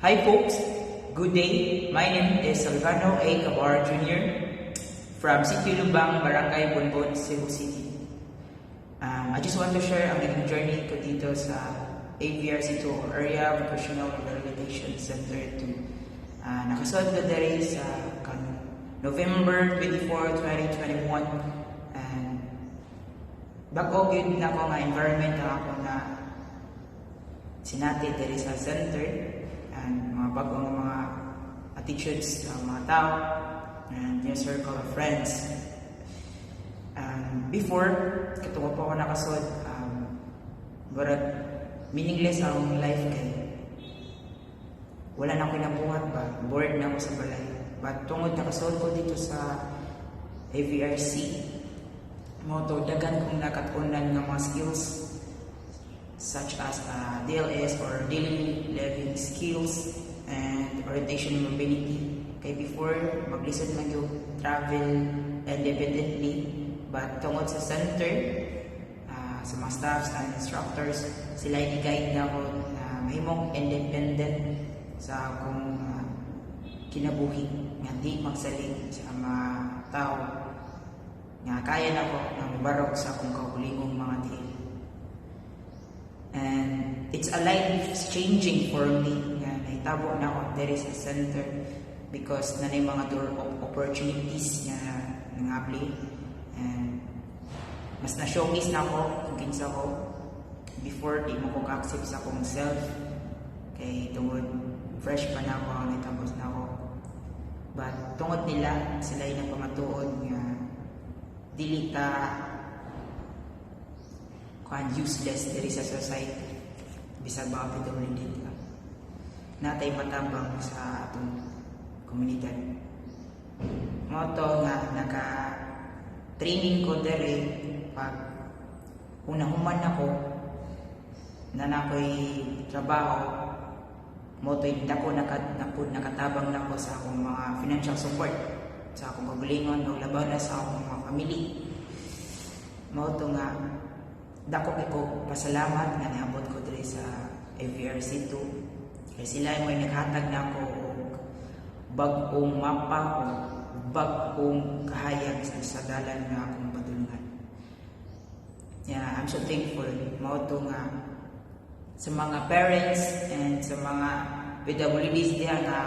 Hi folks, good day. My name is Salvador A. Cabar Jr. from Sitio Lubang, Barangay Bonbon, Cebu City. I just want to share ang naging journey ko dito sa AVRC2 Area Vocational Rehabilitation Center 2. Nakasuot ko diri sa November 24, 2021 and bago yun na ako nga environment na ako na sinati diri sa center and mga bagong mga attitudes ng mga tao and new circle of friends. Before, katuwa po ako nakasod, meaningless ang life kay wala na ako nabuhat ba, bored na ako sa balay. But tungod nakasod ko dito sa AVRC, dagan kong nakatunan ng mga skills such as DLS or daily living skills and orientation and mobility. Kay before, maglisod lang yung travel independently, but tungod sa center, sa mga staffs and instructors, sila i-guide na ako na mahimong independent sa akong kinabuhi nga di magsalig sa mga tao nga kaya na ko na mabarog sa akong kahulingong mga diin. And it's a life changing for me nga nahitabo na ako diri sa center because nanay mga door of opportunities nga nangapli and mas na-showcase na ako kung kinsa ko before di mo ko ka-accept sa akong self kay tungod fresh pa na ako nahitapos na ako but tungod nila sila yung pamatuod nga dili ka useless diri sa society bisag mga PWD ka natay matabang sa atong komunidad mo to nga naka training ko diri pag human ako na nakoy trabaho mo to hindi ako nakatabang na ko sa akong mga financial support sa akong kagulingon o labaw na sa akong mga family mo to nga dako ko pasalamat nga niabot ko diri sa AVRC2 kay sila may naghatag na ako bag-ong mapa o bag-ong kahayag sa dalan nga akong padulungan. Yeah, I'm so thankful mao to nga sa mga parents and sa mga PWDs diha nga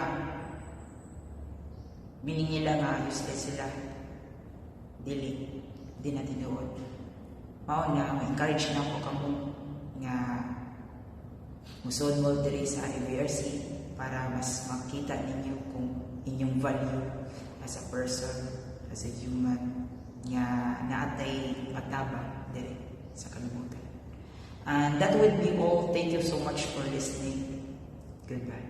biningila nga useless sila dili di na tinuod. Mao na encourage na ako kamo nga musod mo diri sa AVRC para mas makita ninyo kung inyong value as a person, as a human nga naatay mataba diri sa kalibutan. And that would be all. Thank you so much for listening. Goodbye.